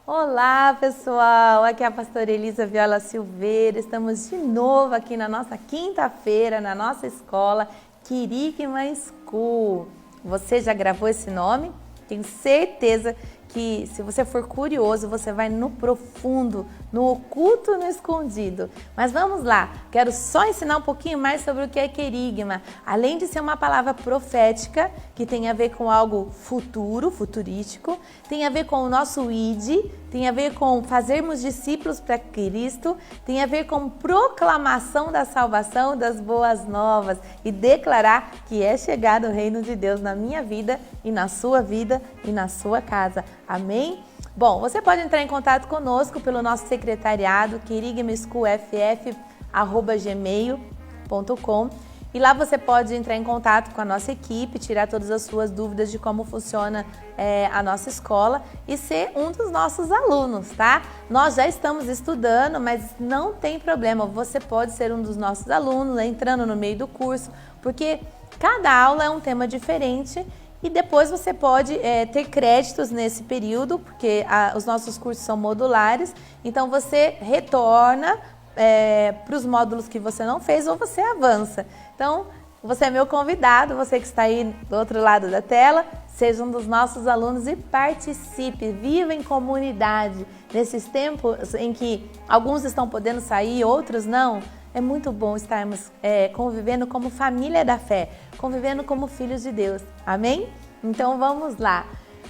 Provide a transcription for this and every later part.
Olá, pessoal! Aqui é a pastora Elisa Viola Silveira. Estamos de novo aqui na nossa quinta-feira, na nossa escola Querigma School. Você já gravou esse nome? Tenho certeza que, se você for curioso, você vai no profundo, no oculto, no escondido. Mas vamos lá, quero só ensinar um pouquinho mais sobre o que é querigma. Além de ser uma palavra profética, que tem a ver com algo futuro, futurístico, tem a ver com o nosso id, tem a ver com fazermos discípulos para Cristo, tem a ver com proclamação da salvação, das boas novas e declarar que é chegado o reino de Deus na minha vida e na sua vida e na sua casa. Amém? Bom, você pode entrar em contato conosco pelo nosso secretariado, querigmaschoolff@gmail.com, e lá você pode entrar em contato com a nossa equipe, tirar todas as suas dúvidas de como funciona a nossa escola e ser um dos nossos alunos, tá? Nós já estamos estudando, mas não tem problema, você pode ser um dos nossos alunos, entrando no meio do curso, porque cada aula é um tema diferente. E depois você pode ter créditos nesse período, porque os nossos cursos são modulares, então você retorna para os módulos que você não fez ou você avança. Então, você é meu convidado, você que está aí do outro lado da tela, seja um dos nossos alunos e participe, viva em comunidade. Nesses tempos em que alguns estão podendo sair, outros não, é muito bom estarmos convivendo como família da fé, convivendo como filhos de Deus. Amém? Então vamos lá.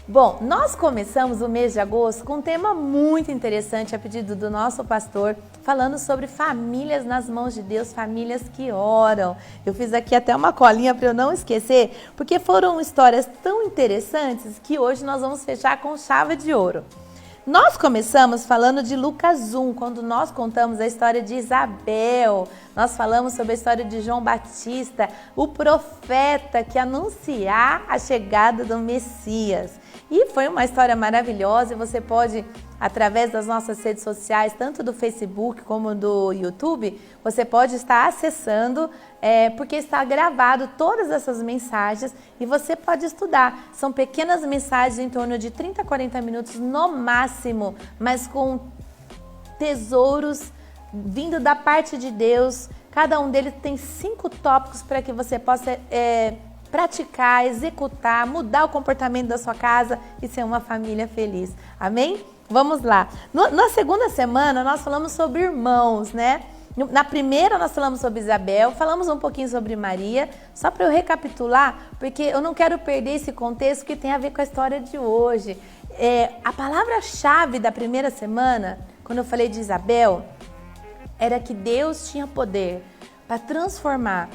Bom, nós começamos o mês de agosto com um tema muito interessante a pedido do nosso pastor, falando sobre famílias nas mãos de Deus, famílias que oram. Eu fiz aqui até uma colinha para eu não esquecer, porque foram histórias tão interessantes que hoje nós vamos fechar com chave de ouro. Nós começamos falando de Lucas 1, quando nós contamos a história de Isabel. Nós falamos sobre a história de João Batista, o profeta que anunciar a chegada do Messias. E foi uma história maravilhosa e você pode, através das nossas redes sociais, tanto do Facebook como do YouTube, você pode estar acessando, porque está gravado todas essas mensagens e você pode estudar. São pequenas mensagens em torno de 30 a 40 minutos no máximo, mas com tesouros vindo da parte de Deus. Cada um deles tem 5 tópicos para que você possa praticar, executar, mudar o comportamento da sua casa e ser uma família feliz. Amém? Vamos lá. Na segunda semana, nós falamos sobre irmãos, né? Na primeira, nós falamos sobre Isabel, falamos um pouquinho sobre Maria, só para eu recapitular, porque eu não quero perder esse contexto que tem a ver com a história de hoje. A palavra-chave da primeira semana, quando eu falei de Isabel, era que Deus tinha poder para transformar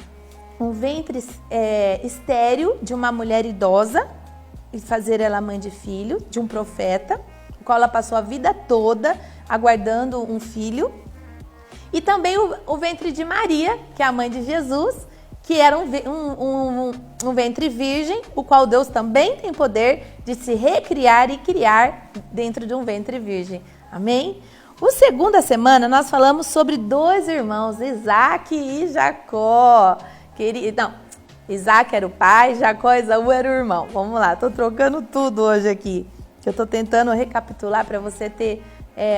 um ventre estéril de uma mulher idosa e fazer ela mãe de filho, de um profeta, o qual ela passou a vida toda aguardando um filho. E também o ventre de Maria, que é a mãe de Jesus, que era um ventre virgem, o qual Deus também tem poder de se recriar e criar dentro de um ventre virgem. Amém? Na segunda semana, nós falamos sobre 2 irmãos, Isaac e Jacó. Isaac era o pai, Jacó e Esaú era o irmão. Vamos lá, estou trocando tudo hoje aqui. Eu estou tentando recapitular para você ter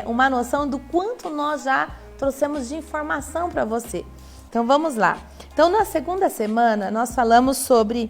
uma noção do quanto nós já trouxemos de informação para você. Então vamos lá. Então na segunda semana nós falamos sobre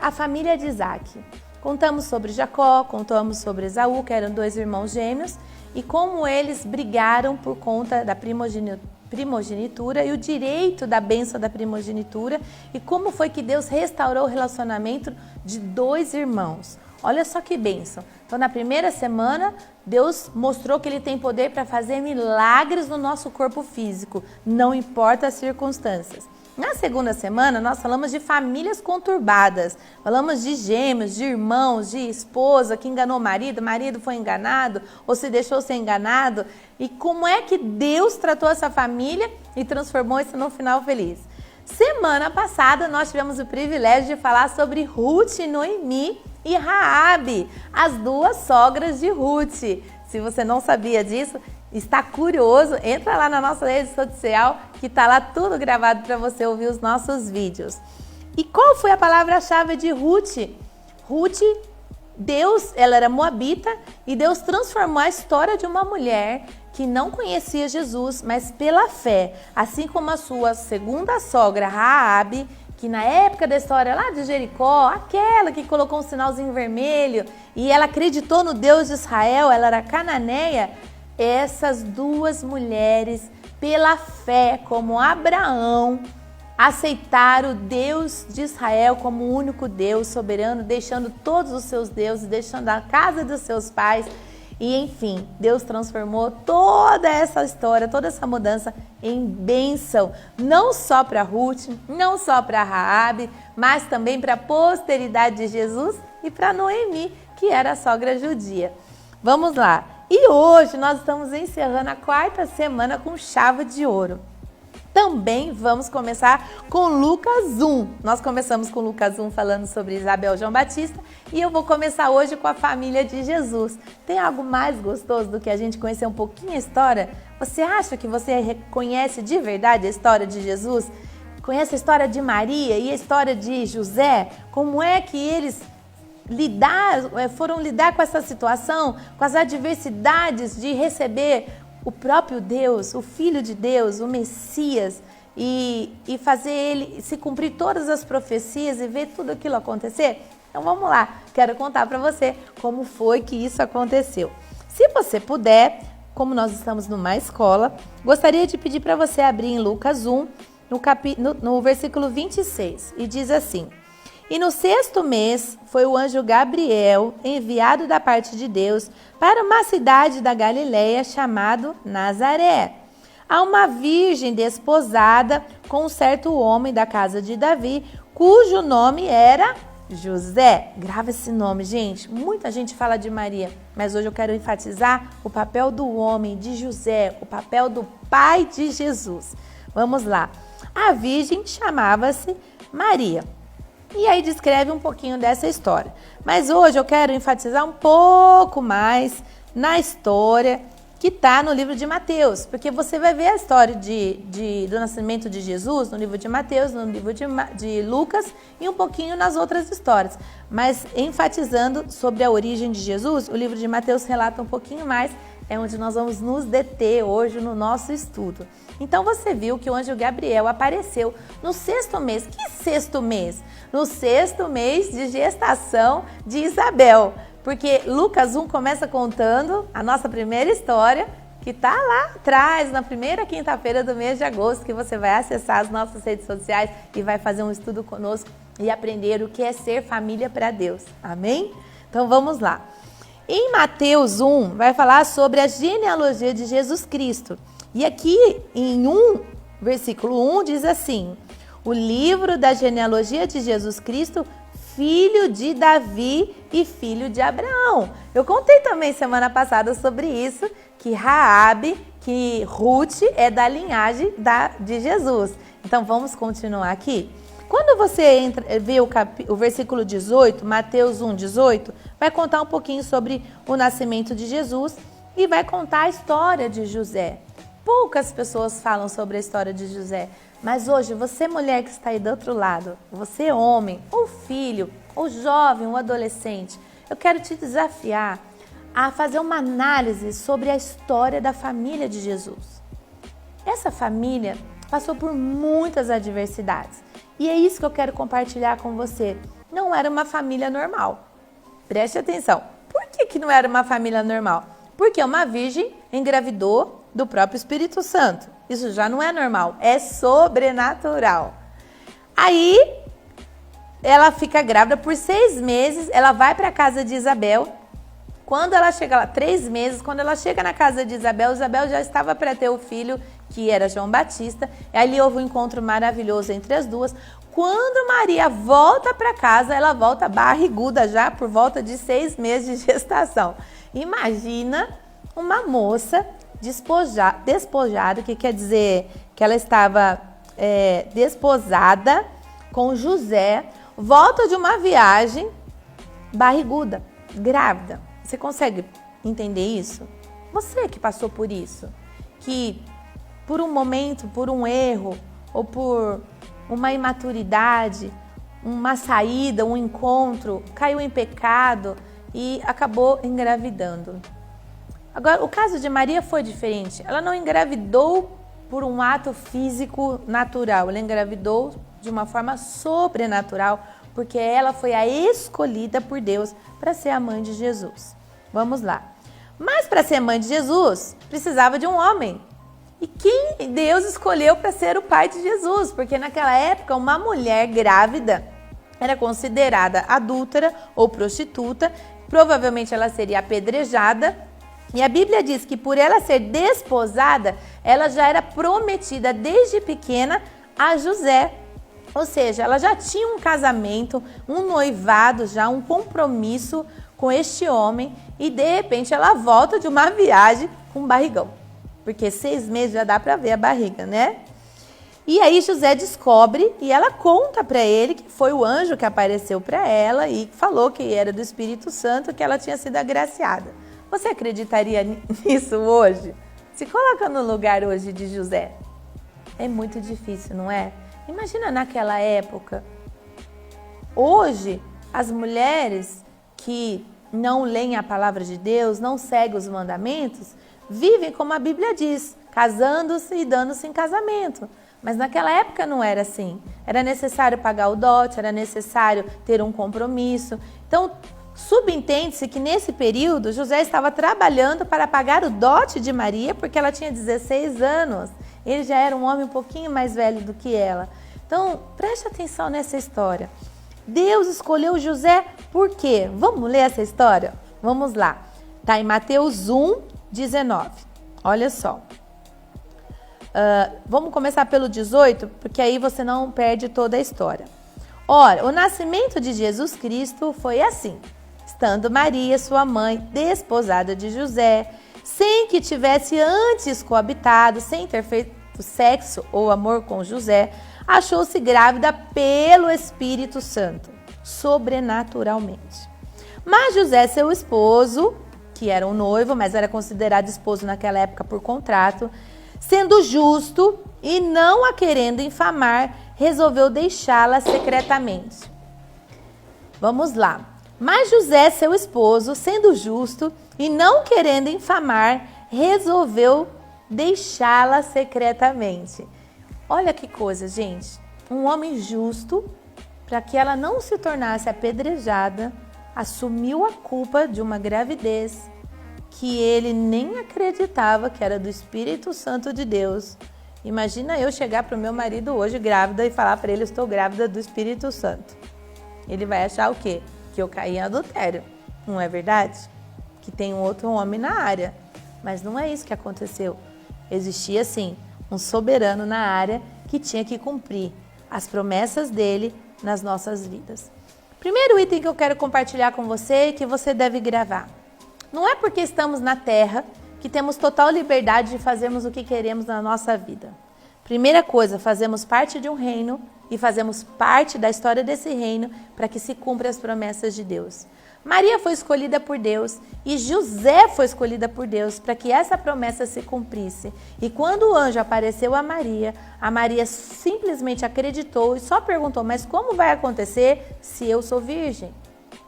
a família de Isaac. Contamos sobre Jacó, contamos sobre Esaú, que eram 2 irmãos gêmeos, e como eles brigaram por conta da primogenitura e o direito da bênção da primogenitura, e como foi que Deus restaurou o relacionamento de 2 irmãos. Olha só que bênção. Então, na primeira semana, Deus mostrou que Ele tem poder para fazer milagres no nosso corpo físico, não importa as circunstâncias. Na segunda semana, nós falamos de famílias conturbadas, falamos de gêmeos, de irmãos, de esposa que enganou o marido foi enganado ou se deixou ser enganado, e como é que Deus tratou essa família e transformou isso num final feliz. Semana passada, nós tivemos o privilégio de falar sobre Ruth, Noemi e Raabe, as 2 sogras de Ruth. Se você não sabia disso, está curioso, entra lá na nossa rede social que está lá tudo gravado para você ouvir os nossos vídeos. E qual foi a palavra-chave de Ruth? Ruth ela era moabita e Deus transformou a história de uma mulher que não conhecia Jesus, mas pela fé, assim como a sua segunda sogra, Raabe, que na época da história lá de Jericó, aquela que colocou um sinalzinho vermelho e ela acreditou no Deus de Israel, ela era cananeia, essas duas mulheres, pela fé, como Abraão, aceitaram o Deus de Israel como o único Deus soberano, deixando todos os seus deuses, deixando a casa dos seus pais. E enfim, Deus transformou toda essa história, toda essa mudança em bênção, não só para Ruth, não só para Raabe, mas também para a posteridade de Jesus e para Noemi, que era a sogra judia. Vamos lá. E hoje nós estamos encerrando a 4ª semana com chave de ouro. Também vamos começar com Lucas 1. Nós começamos com Lucas 1 falando sobre Isabel e João Batista e eu vou começar hoje com a família de Jesus. Tem algo mais gostoso do que a gente conhecer um pouquinho a história? Você acha que você conhece de verdade a história de Jesus? Conhece a história de Maria e a história de José? Como é que eles foram lidar com essa situação, com as adversidades de receber o próprio Deus, o Filho de Deus, o Messias, e fazer ele se cumprir todas as profecias e ver tudo aquilo acontecer? Então vamos lá, quero contar para você como foi que isso aconteceu. Se você puder, como nós estamos numa escola, gostaria de pedir para você abrir em Lucas 1, no versículo 26, e diz assim: E no 6º mês foi o anjo Gabriel, enviado da parte de Deus, para uma cidade da Galileia chamado Nazaré, a uma virgem desposada com um certo homem da casa de Davi, cujo nome era José. Grava esse nome, gente. Muita gente fala de Maria, mas hoje eu quero enfatizar o papel do homem, de José, o papel do pai de Jesus. Vamos lá. A virgem chamava-se Maria. E aí descreve um pouquinho dessa história. Mas hoje eu quero enfatizar um pouco mais na história que está no livro de Mateus, porque você vai ver a história do nascimento de Jesus no livro de Mateus, no livro de Lucas e um pouquinho nas outras histórias. Mas enfatizando sobre a origem de Jesus, o livro de Mateus relata um pouquinho mais, é onde nós vamos nos deter hoje no nosso estudo. Então você viu que o anjo Gabriel apareceu no 6º mês. Que 6º mês? No 6º mês de gestação de Isabel. Porque Lucas 1 começa contando a nossa primeira história, que está lá atrás, na primeira quinta-feira do mês de agosto, que você vai acessar as nossas redes sociais e vai fazer um estudo conosco e aprender o que é ser família para Deus. Amém? Então vamos lá. Em Mateus 1, vai falar sobre a genealogia de Jesus Cristo. E aqui em versículo 1 diz assim: o livro da genealogia de Jesus Cristo, filho de Davi e filho de Abraão. Eu contei também semana passada sobre isso, que Raabe, que Ruth é da linhagem de Jesus. Então vamos continuar aqui. Quando você vê o versículo 18, Mateus 1, 18, vai contar um pouquinho sobre o nascimento de Jesus e vai contar a história de José. Poucas pessoas falam sobre a história de José, mas hoje você, mulher que está aí do outro lado, você, homem, ou filho, ou jovem, ou adolescente, eu quero te desafiar a fazer uma análise sobre a história da família de Jesus. Essa família passou por muitas adversidades e é isso que eu quero compartilhar com você. Não era uma família normal. Preste atenção. Por que não era uma família normal? Porque uma virgem engravidou do próprio Espírito Santo. Isso já não é normal, é sobrenatural. Aí, ela fica grávida por 6 meses, ela vai para a casa de Isabel. Quando ela chega lá, 3 meses, quando ela chega na casa de Isabel, Isabel já estava para ter o filho, que era João Batista. E ali houve um encontro maravilhoso entre as duas. Quando Maria volta para casa, ela volta barriguda já por volta de 6 meses de gestação. Imagina uma moça despojada, que quer dizer que ela estava desposada com José, volta de uma viagem barriguda, grávida. Você consegue entender isso? Você que passou por isso, que por um momento, por um erro ou por uma imaturidade, uma saída, um encontro, caiu em pecado e acabou engravidando. Agora, o caso de Maria foi diferente. Ela não engravidou por um ato físico natural, ela engravidou de uma forma sobrenatural, porque ela foi a escolhida por Deus para ser a mãe de Jesus. Vamos lá. Mas para ser mãe de Jesus, precisava de um homem. E quem Deus escolheu para ser o pai de Jesus? Porque naquela época, uma mulher grávida era considerada adúltera ou prostituta, provavelmente ela seria apedrejada. E a Bíblia diz que por ela ser desposada, ela já era prometida desde pequena a José. Ou seja, ela já tinha um casamento, um noivado, já um compromisso com este homem, e de repente ela volta de uma viagem com um barrigão. Porque 6 meses já dá para ver a barriga, né? E aí José descobre e ela conta para ele que foi o anjo que apareceu para ela e falou que era do Espírito Santo, que ela tinha sido agraciada. Você acreditaria nisso hoje? Se coloca no lugar hoje de José. É muito difícil, não é? Imagina naquela época. Hoje, as mulheres que não leem a palavra de Deus, não seguem os mandamentos, vivem como a Bíblia diz, casando-se e dando-se em casamento. Mas naquela época não era assim. Era necessário pagar o dote, era necessário ter um compromisso. Então, subentende-se que nesse período José estava trabalhando para pagar o dote de Maria, porque ela tinha 16 anos. Ele já era um homem um pouquinho mais velho do que ela. Então, preste atenção nessa história. Deus escolheu José por quê? Vamos ler essa história? Vamos lá. Está em Mateus 1:19. Olha só. Vamos começar pelo 18, porque aí você não perde toda a história. Ora, o nascimento de Jesus Cristo foi assim. Estando Maria, sua mãe, desposada de José, sem que tivesse antes coabitado, sem ter feito sexo ou amor com José, achou-se grávida pelo Espírito Santo, sobrenaturalmente. Mas José, seu esposo, que era um noivo, mas era considerado esposo naquela época por contrato, sendo justo e não a querendo infamar, resolveu deixá-la secretamente. Vamos lá. Mas José, seu esposo, sendo justo e não querendo infamar, resolveu deixá-la secretamente. Olha que coisa, gente. Um homem justo, para que ela não se tornasse apedrejada, assumiu a culpa de uma gravidez que ele nem acreditava que era do Espírito Santo de Deus. Imagina eu chegar para o meu marido hoje grávida e falar para ele: estou grávida do Espírito Santo. Ele vai achar o quê? Que eu caí em adultério. Não é verdade? Que tem um outro homem na área. Mas não é isso que aconteceu. Existia, sim, um soberano na área que tinha que cumprir as promessas dele nas nossas vidas. Primeiro item que eu quero compartilhar com você e que você deve gravar. Não é porque estamos na Terra que temos total liberdade de fazermos o que queremos na nossa vida. Primeira coisa, fazemos parte de um reino e fazemos parte da história desse reino para que se cumpram as promessas de Deus. Maria foi escolhida por Deus e José foi escolhida por Deus para que essa promessa se cumprisse. E quando o anjo apareceu a Maria simplesmente acreditou e só perguntou: mas como vai acontecer se eu sou virgem?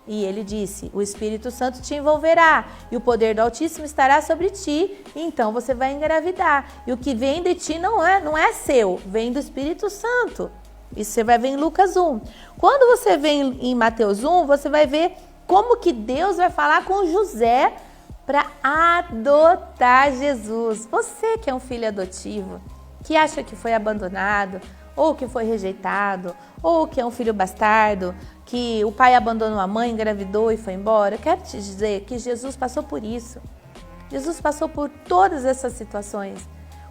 E ele disse: o Espírito Santo te envolverá e o poder do Altíssimo estará sobre ti, e então você vai engravidar. E o que vem de ti não é seu, vem do Espírito Santo. Isso você vai ver em Lucas 1. Quando você vê em Mateus 1, você vai ver como que Deus vai falar com José para adotar Jesus. Você que é um filho adotivo, que acha que foi abandonado, ou que foi rejeitado, ou que é um filho bastardo, que o pai abandonou a mãe, engravidou e foi embora. Eu quero te dizer que Jesus passou por isso. Jesus passou por todas essas situações.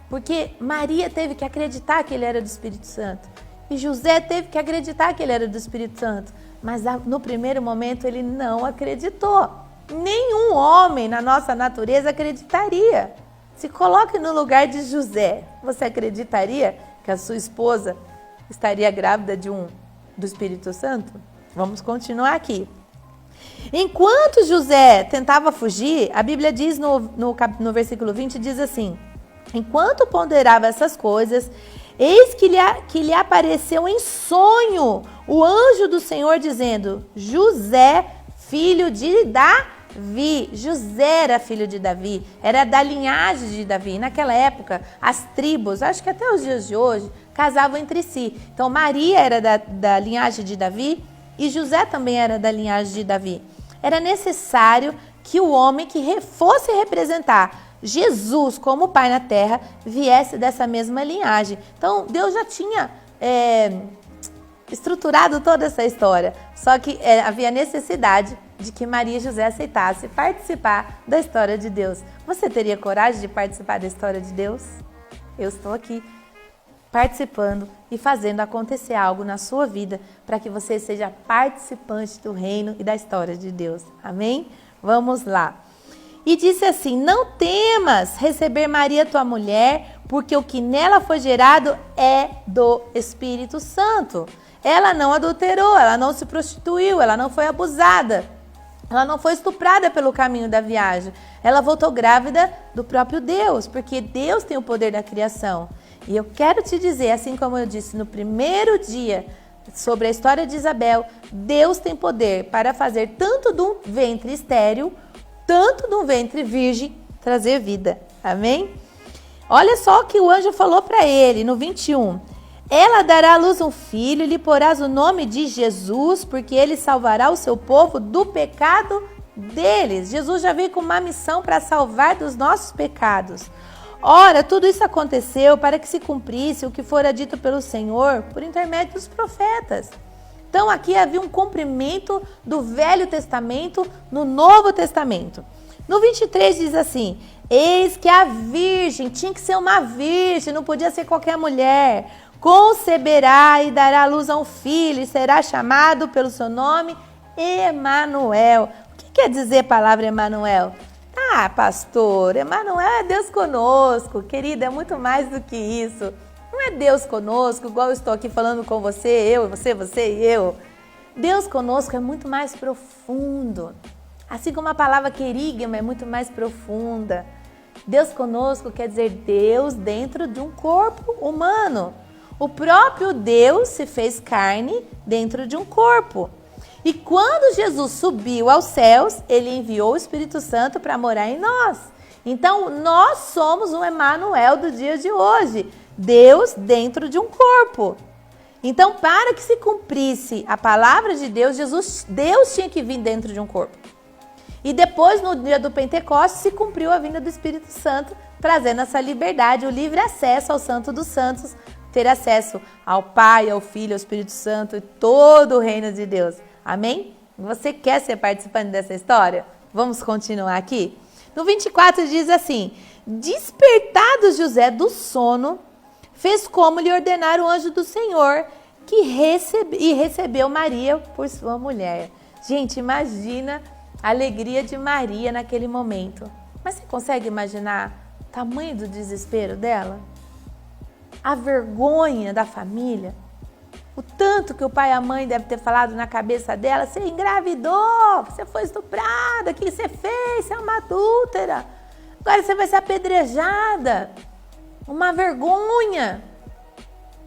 Porque Maria teve que acreditar que ele era do Espírito Santo. E José teve que acreditar que ele era do Espírito Santo. Mas no primeiro momento ele não acreditou. Nenhum homem na nossa natureza acreditaria. Se coloque no lugar de José. Você acreditaria que a sua esposa estaria grávida do Espírito Santo? Vamos continuar aqui. Enquanto José tentava fugir, a Bíblia diz no versículo 20, diz assim: enquanto ponderava essas coisas, eis que lhe apareceu em sonho o anjo do Senhor dizendo: José, filho de Davi. José era filho de Davi, era da linhagem de Davi. Naquela época, as tribos, acho que até os dias de hoje, casavam entre si. Então, Maria era da linhagem de Davi e José também era da linhagem de Davi. Era necessário que o homem que fosse representar Jesus como pai na terra viesse dessa mesma linhagem. Então, Deus já tinha estruturado toda essa história. Só que havia necessidade de que Maria e José aceitassem participar da história de Deus. Você teria coragem de participar da história de Deus? Eu estou aqui participando e fazendo acontecer algo na sua vida para que você seja participante do reino e da história de Deus. Amém? Vamos lá. E disse assim: não temas receber Maria, tua mulher, porque o que nela foi gerado é do Espírito Santo. Ela não adulterou, ela não se prostituiu, ela não foi abusada, ela não foi estuprada pelo caminho da viagem. Ela voltou grávida do próprio Deus, porque Deus tem o poder da criação. E eu quero te dizer, assim como eu disse no primeiro dia sobre a história de Isabel, Deus tem poder para fazer tanto do ventre estéril, tanto do ventre virgem, trazer vida. Amém? Olha só o que o anjo falou para ele no 21. Ela dará à luz um filho e lhe porás o nome de Jesus, porque ele salvará o seu povo do pecado deles. Jesus já veio com uma missão para salvar dos nossos pecados. Ora, tudo isso aconteceu para que se cumprisse o que fora dito pelo Senhor por intermédio dos profetas. Então aqui havia um cumprimento do Velho Testamento no Novo Testamento. No 23 diz assim: eis que a virgem, tinha que ser uma virgem, não podia ser qualquer mulher, conceberá e dará à luz a um filho e será chamado pelo seu nome Emanuel. O que quer dizer a palavra Emanuel? Ah, pastor, Emanuel é Deus conosco. Querida, é muito mais do que isso. Não é Deus conosco, igual eu estou aqui falando com você, eu, você e eu. Deus conosco é muito mais profundo. Assim como a palavra querigma é muito mais profunda. Deus conosco quer dizer Deus dentro de um corpo humano. O próprio Deus se fez carne dentro de um corpo. E quando Jesus subiu aos céus, ele enviou o Espírito Santo para morar em nós. Então, nós somos um Emanuel do dia de hoje. Deus dentro de um corpo. Então, para que se cumprisse a palavra de Deus, Deus tinha que vir dentro de um corpo. E depois, no dia do Pentecostes, se cumpriu a vinda do Espírito Santo, trazendo essa liberdade, o livre acesso ao Santo dos Santos, ter acesso ao Pai, ao Filho, ao Espírito Santo e todo o reino de Deus. Amém? Você quer ser participante dessa história? Vamos continuar aqui? No 24 diz assim: despertado José do sono, fez como lhe ordenara o anjo do Senhor, e recebeu Maria por sua mulher. Gente, imagina a alegria de Maria naquele momento. Mas você consegue imaginar o tamanho do desespero dela? A vergonha da família? O tanto que o pai e a mãe devem ter falado na cabeça dela: você engravidou, você foi estuprada, o que você fez? Você é uma adúltera, agora você vai ser apedrejada. Uma vergonha.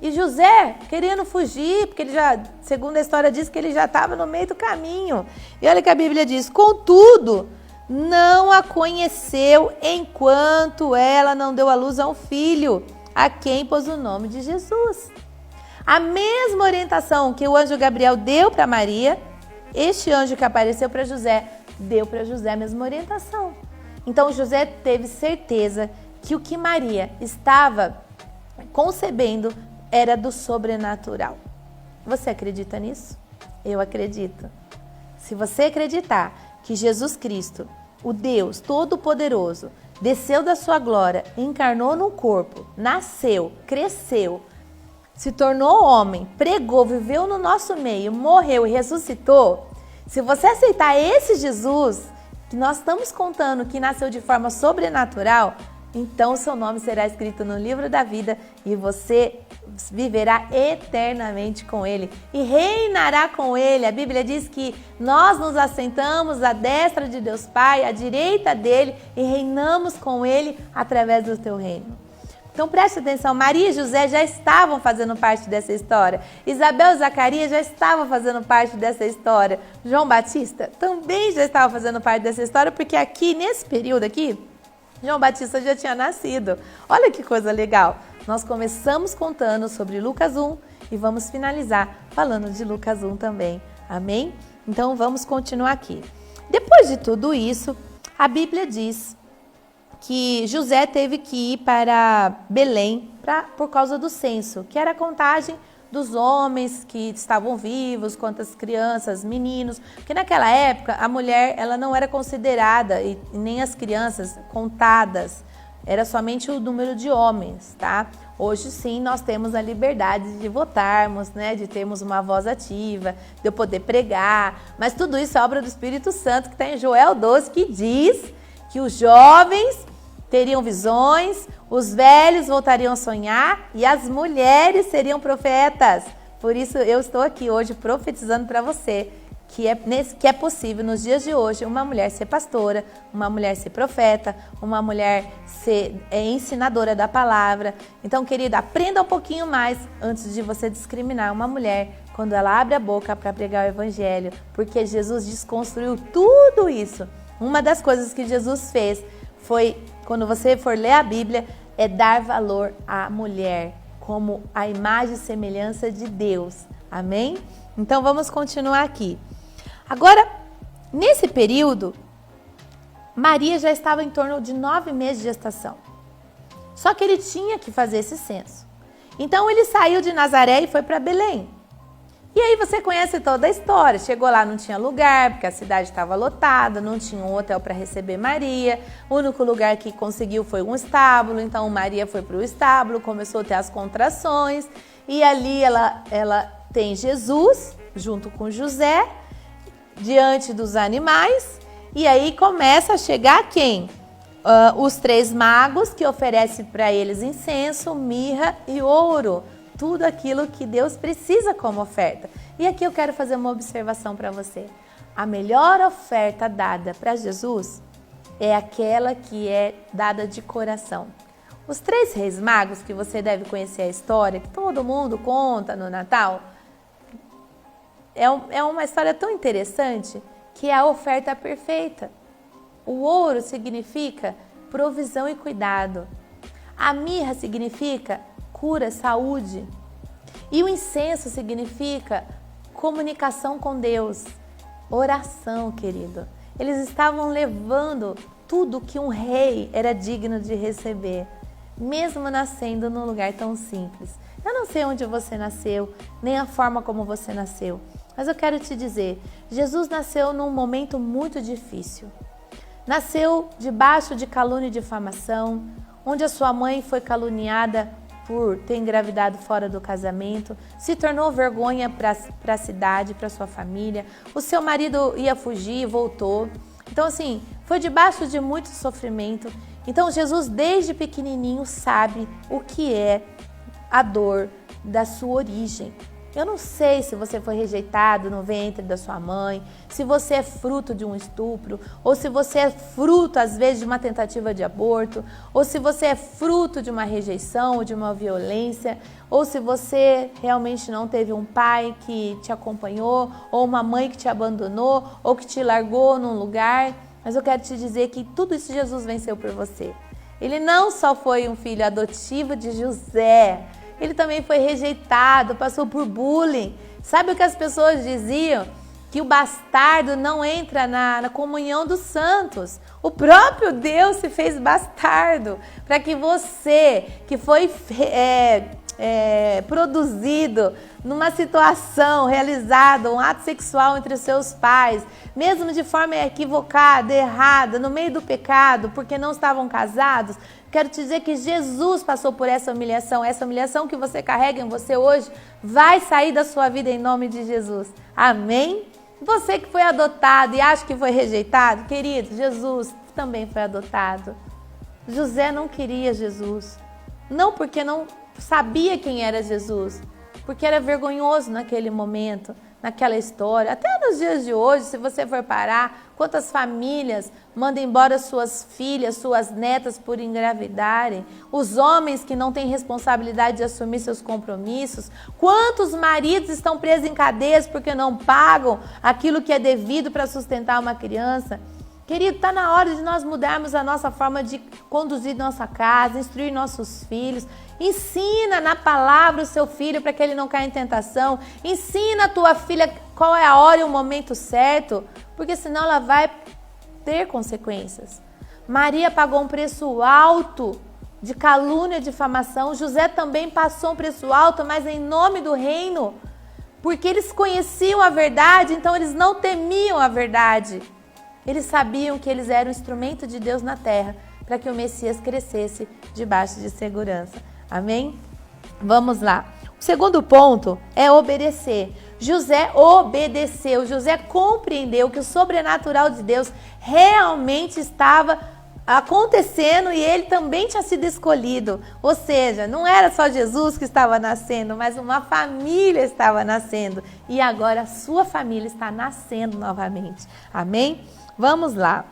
E José querendo fugir, porque ele já, segundo a história diz que ele já estava no meio do caminho. E olha que a Bíblia diz: contudo, não a conheceu enquanto ela não deu à luz a um filho, a quem pôs o nome de Jesus. A mesma orientação que o anjo Gabriel deu para Maria, este anjo que apareceu para José, deu para José a mesma orientação. Então José teve certeza que o que Maria estava concebendo era do sobrenatural. Você acredita nisso? Eu acredito. Se você acreditar que Jesus Cristo, o Deus Todo-Poderoso, desceu da sua glória, encarnou no corpo, nasceu, cresceu, se tornou homem, pregou, viveu no nosso meio, morreu e ressuscitou, se você aceitar esse Jesus, que nós estamos contando que nasceu de forma sobrenatural, então o seu nome será escrito no livro da vida e você viverá eternamente com Ele e reinará com Ele. A Bíblia diz que nós nos assentamos à destra de Deus Pai, à direita dele, e reinamos com Ele através do teu reino. Então preste atenção, Maria e José já estavam fazendo parte dessa história. Isabel e Zacarias já estavam fazendo parte dessa história. João Batista também já estava fazendo parte dessa história, porque aqui, nesse período aqui, João Batista já tinha nascido. Olha que coisa legal. Nós começamos contando sobre Lucas 1 e vamos finalizar falando de Lucas 1 também. Amém? Então vamos continuar aqui. Depois de tudo isso, a Bíblia diz que José teve que ir para Belém por causa do censo, que era a contagem dos homens que estavam vivos, quantas crianças, meninos, porque naquela época a mulher ela não era considerada e nem as crianças contadas, era somente o número de homens, tá? Hoje sim nós temos a liberdade de votarmos, né, de termos uma voz ativa, de eu poder pregar, mas tudo isso é obra do Espírito Santo que está em Joel 12, que diz que os jovens teriam visões, os velhos voltariam a sonhar e as mulheres seriam profetas. Por isso eu estou aqui hoje profetizando para você que é possível nos dias de hoje uma mulher ser pastora, uma mulher ser profeta, uma mulher ser ensinadora da palavra. Então, querida, aprenda um pouquinho mais antes de você discriminar uma mulher quando ela abre a boca para pregar o evangelho, porque Jesus desconstruiu tudo isso. Uma das coisas que Jesus fez foi, quando você for ler a Bíblia, é dar valor à mulher como a imagem e semelhança de Deus. Amém? Então vamos continuar aqui. Agora, nesse período, Maria já estava em torno de 9 meses de gestação. Só que ele tinha que fazer esse censo. Então ele saiu de Nazaré e foi para Belém. E aí você conhece toda a história. Chegou lá, não tinha lugar, porque a cidade estava lotada, não tinha um hotel para receber Maria. O único lugar que conseguiu foi um estábulo, então Maria foi para o estábulo, começou a ter as contrações. E ali ela tem Jesus, junto com José, diante dos animais. E aí começa a chegar quem? Os 3 magos, que oferecem para eles incenso, mirra e ouro. Tudo aquilo que Deus precisa como oferta. E aqui eu quero fazer uma observação para você. A melhor oferta dada para Jesus é aquela que é dada de coração. Os 3 reis magos, que você deve conhecer a história, que todo mundo conta no Natal, é uma história tão interessante que é a oferta perfeita. O ouro significa provisão e cuidado. A mirra significa cura, saúde. E o incenso significa comunicação com Deus, oração, querido. Eles estavam levando tudo que um rei era digno de receber, mesmo nascendo num lugar tão simples. Eu não sei onde você nasceu, nem a forma como você nasceu, mas eu quero te dizer, Jesus nasceu num momento muito difícil. Nasceu debaixo de calúnia e difamação, onde a sua mãe foi caluniada por ter engravidado fora do casamento, se tornou vergonha para a cidade, para sua família. O seu marido ia fugir e voltou. Então, assim, foi debaixo de muito sofrimento. Então, Jesus, desde pequenininho, sabe o que é a dor da sua origem. Eu não sei se você foi rejeitado no ventre da sua mãe, se você é fruto de um estupro, ou se você é fruto, às vezes, de uma tentativa de aborto, ou se você é fruto de uma rejeição ou de uma violência, ou se você realmente não teve um pai que te acompanhou, ou uma mãe que te abandonou, ou que te largou num lugar. Mas eu quero te dizer que tudo isso Jesus venceu por você. Ele não só foi um filho adotivo de José, ele também foi rejeitado, passou por bullying. Sabe o que as pessoas diziam? Que o bastardo não entra na comunhão dos santos. O próprio Deus se fez bastardo para que você, que foi produzido numa situação, realizado um ato sexual entre os seus pais, mesmo de forma equivocada, errada, no meio do pecado, porque não estavam casados, quero te dizer que Jesus passou por essa humilhação que você carrega em você hoje vai sair da sua vida em nome de Jesus. Amém? Você que foi adotado e acha que foi rejeitado, querido, Jesus também foi adotado. José não queria Jesus, não porque não sabia quem era Jesus, porque era vergonhoso naquele momento, naquela história. Até nos dias de hoje, se você for parar, quantas famílias mandam embora suas filhas, suas netas por engravidarem, os homens que não têm responsabilidade de assumir seus compromissos, quantos maridos estão presos em cadeias porque não pagam aquilo que é devido para sustentar uma criança. Querido, está na hora de nós mudarmos a nossa forma de conduzir nossa casa, instruir nossos filhos. Ensina na palavra o seu filho para que ele não caia em tentação. Ensina a tua filha qual é a hora e o momento certo, porque senão ela vai ter consequências. Maria pagou um preço alto de calúnia e difamação. José também passou um preço alto, mas em nome do reino, porque eles conheciam a verdade, então eles não temiam a verdade. Eles sabiam que eles eram instrumento de Deus na terra para que o Messias crescesse debaixo de segurança. Amém? Vamos lá. O segundo ponto é obedecer. José obedeceu. José compreendeu que o sobrenatural de Deus realmente estava acontecendo e ele também tinha sido escolhido. Ou seja, não era só Jesus que estava nascendo, mas uma família estava nascendo. E agora a sua família está nascendo novamente. Amém? Vamos lá.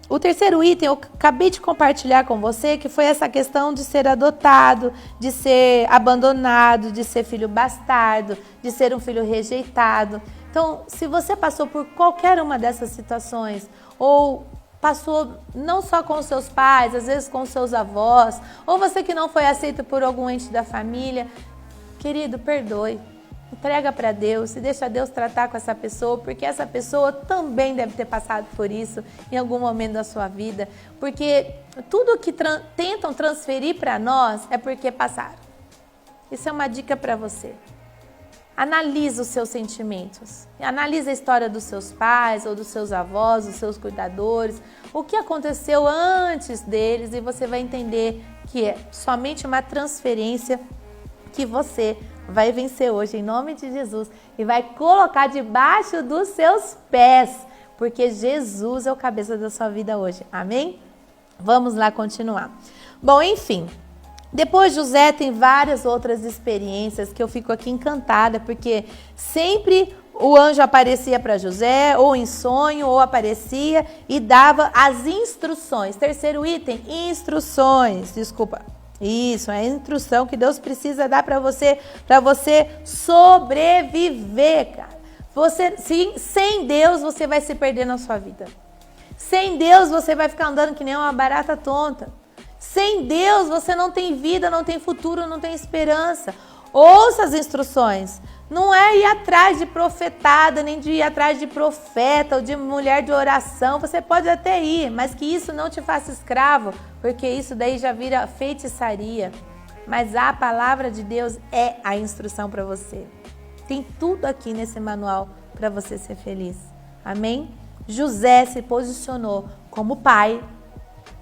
O terceiro item eu acabei de compartilhar com você, que foi essa questão de ser adotado, de ser abandonado, de ser filho bastardo, de ser um filho rejeitado. Então, se você passou por qualquer uma dessas situações, ou passou não só com os seus pais, às vezes com os seus avós, ou você que não foi aceito por algum ente da família, querido, perdoe. Entrega para Deus e deixa Deus tratar com essa pessoa, porque essa pessoa também deve ter passado por isso em algum momento da sua vida. Porque tudo que tentam transferir para nós é porque passaram. Isso é uma dica para você. Analisa os seus sentimentos. Analisa a história dos seus pais ou dos seus avós, dos seus cuidadores. O que aconteceu antes deles e você vai entender que é somente uma transferência que você vai vencer hoje, em nome de Jesus, e vai colocar debaixo dos seus pés, porque Jesus é o cabeça da sua vida hoje, amém? Vamos lá continuar. Bom, enfim, depois José tem várias outras experiências que eu fico aqui encantada, porque sempre o anjo aparecia para José, ou em sonho, ou aparecia e dava as instruções. Terceiro item, instruções, desculpa. Isso, é a instrução que Deus precisa dar para você sobreviver, cara. Sem Deus, você vai se perder na sua vida. Sem Deus, você vai ficar andando que nem uma barata tonta. Sem Deus, você não tem vida, não tem futuro, não tem esperança. Ouça as instruções. Não é ir atrás de profetada, nem de ir atrás de profeta ou de mulher de oração. Você pode até ir, mas que isso não te faça escravo, porque isso daí já vira feitiçaria. Mas a palavra de Deus é a instrução para você. Tem tudo aqui nesse manual para você ser feliz. Amém? José se posicionou como pai,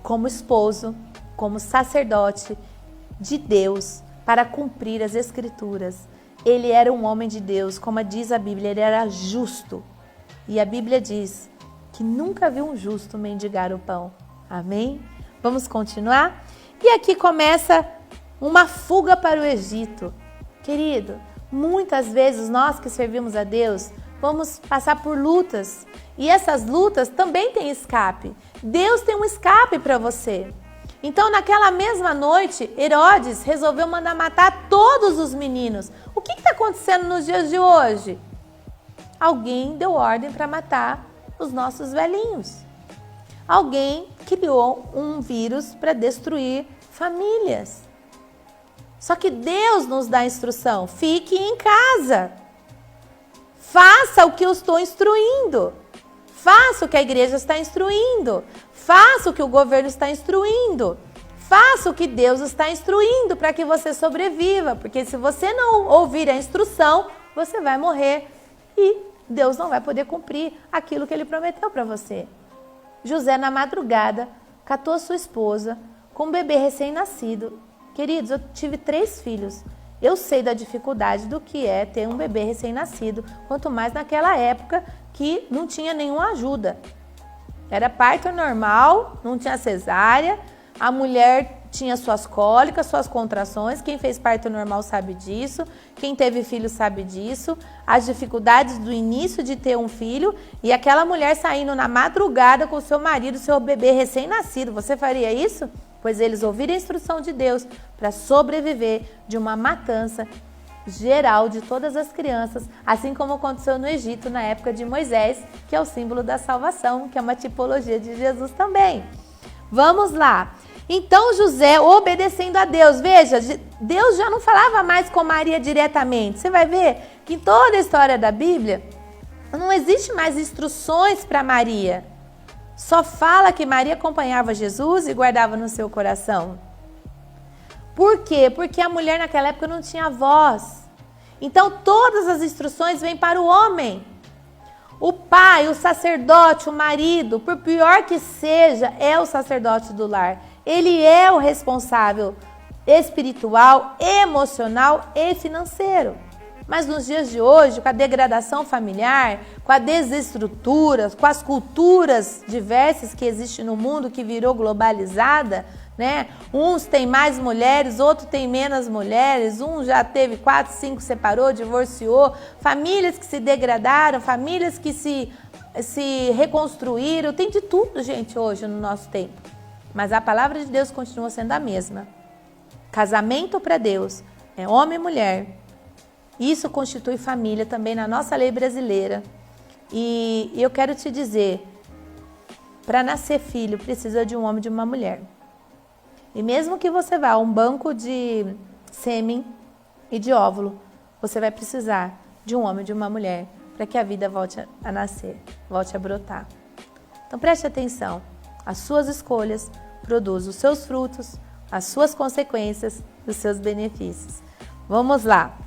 como esposo, como sacerdote de Deus para cumprir as Escrituras. Ele era um homem de Deus, como diz a Bíblia, ele era justo. E a Bíblia diz que nunca viu um justo mendigar o pão. Amém? Vamos continuar? E aqui começa uma fuga para o Egito. Querido, muitas vezes nós que servimos a Deus, vamos passar por lutas. E essas lutas também têm escape. Deus tem um escape para você. Então, naquela mesma noite, Herodes resolveu mandar matar todos os meninos. O que está acontecendo nos dias de hoje? Alguém deu ordem para matar os nossos velhinhos. Alguém criou um vírus para destruir famílias. Só que Deus nos dá a instrução. Fique em casa. Faça o que eu estou instruindo. Faça o que a igreja está instruindo. Faça o que o governo está instruindo. Faça o que Deus está instruindo para que você sobreviva. Porque se você não ouvir a instrução, você vai morrer. E Deus não vai poder cumprir aquilo que Ele prometeu para você. José, na madrugada, catou a sua esposa com um bebê recém-nascido. Queridos, eu tive 3 filhos. Eu sei da dificuldade do que é ter um bebê recém-nascido. Quanto mais naquela época que não tinha nenhuma ajuda. Era parto normal, não tinha cesárea. A mulher tinha suas cólicas, suas contrações. Quem fez parto normal sabe disso. Quem teve filho sabe disso. As dificuldades do início de ter um filho. E aquela mulher saindo na madrugada com o seu marido, seu bebê recém-nascido. Você faria isso? Pois eles ouviram a instrução de Deus para sobreviver de uma matança geral de todas as crianças, assim como aconteceu no Egito na época de Moisés, que é o símbolo da salvação, que é uma tipologia de Jesus também. Vamos lá. Então José, obedecendo a Deus, veja, Deus já não falava mais com Maria diretamente. Você vai ver que em toda a história da Bíblia, não existe mais instruções para Maria. Só fala que Maria acompanhava Jesus e guardava no seu coração. Por quê? Porque a mulher naquela época não tinha voz. Então todas as instruções vêm para o homem. O pai, o sacerdote, o marido, por pior que seja, é o sacerdote do lar. Ele é o responsável espiritual, emocional e financeiro. Mas nos dias de hoje, com a degradação familiar, com a desestrutura, com as culturas diversas que existem no mundo, que virou globalizada, né? Uns têm mais mulheres, outros têm menos mulheres, um já teve 4, 5, separou, divorciou, famílias que se degradaram, famílias que se reconstruíram, tem de tudo, gente, hoje no nosso tempo. Mas a palavra de Deus continua sendo a mesma. Casamento para Deus é homem e mulher. Isso constitui família também na nossa lei brasileira. E eu quero te dizer, para nascer filho precisa de um homem e de uma mulher. E mesmo que você vá a um banco de sêmen e de óvulo, você vai precisar de um homem e de uma mulher para que a vida volte a nascer, volte a brotar. Então preste atenção, as suas escolhas produzem os seus frutos, as suas consequências e os seus benefícios. Vamos lá.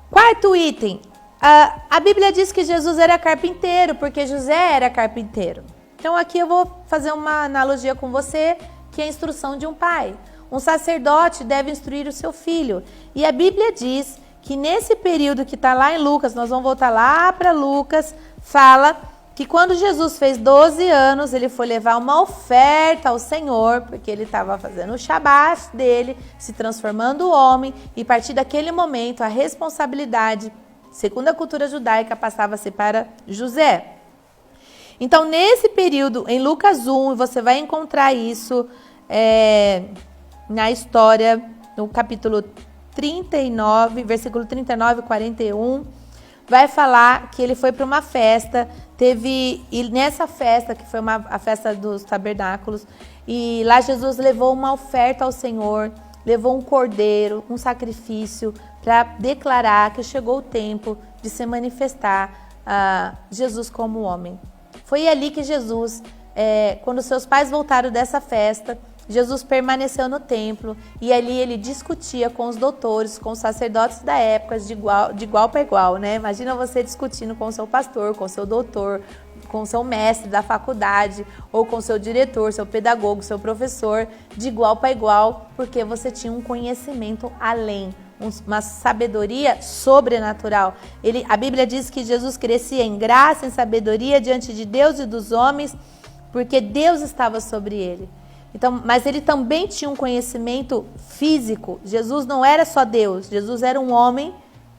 Quarto item, a Bíblia diz que Jesus era carpinteiro, porque José era carpinteiro. Então aqui eu vou fazer uma analogia com você, que é a instrução de um pai. Um sacerdote deve instruir o seu filho. E a Bíblia diz que nesse período que está lá em Lucas, nós vamos voltar lá para Lucas, fala que quando Jesus fez 12 anos, ele foi levar uma oferta ao Senhor, porque ele estava fazendo o Shabat dele, se transformando homem, e a partir daquele momento a responsabilidade, segundo a cultura judaica, passava-se para José. Então, nesse período, em Lucas 1, você vai encontrar isso na história, no capítulo 39, versículo 39 e 41, vai falar que ele foi para uma festa, e nessa festa, que foi a festa dos tabernáculos, e lá Jesus levou uma oferta ao Senhor, levou um cordeiro, um sacrifício, para declarar que chegou o tempo de se manifestar Jesus como homem. Foi ali que Jesus, quando seus pais voltaram dessa festa, Jesus permaneceu no templo e ali ele discutia com os doutores, com os sacerdotes da época, de igual para igual, né? Imagina você discutindo com o seu pastor, com o seu doutor, com o seu mestre da faculdade, ou com o seu diretor, seu pedagogo, seu professor, de igual para igual, porque você tinha um conhecimento além, uma sabedoria sobrenatural. A Bíblia diz que Jesus crescia em graça, em sabedoria diante de Deus e dos homens, porque Deus estava sobre ele. Então, mas ele também tinha um conhecimento físico. Jesus não era só Deus, Jesus era um homem,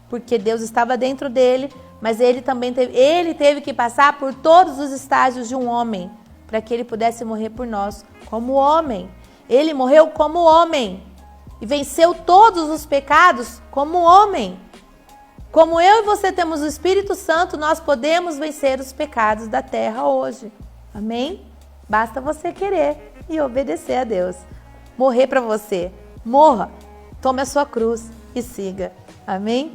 porque Deus estava dentro dele, mas ele também teve que passar por todos os estágios de um homem, para que ele pudesse morrer por nós como homem. Ele morreu como homem e venceu todos os pecados como homem. Como eu e você temos o Espírito Santo, nós podemos vencer os pecados da terra hoje. Amém? Basta você querer e obedecer a Deus. Morrer para você. Morra. Tome a sua cruz e siga. Amém?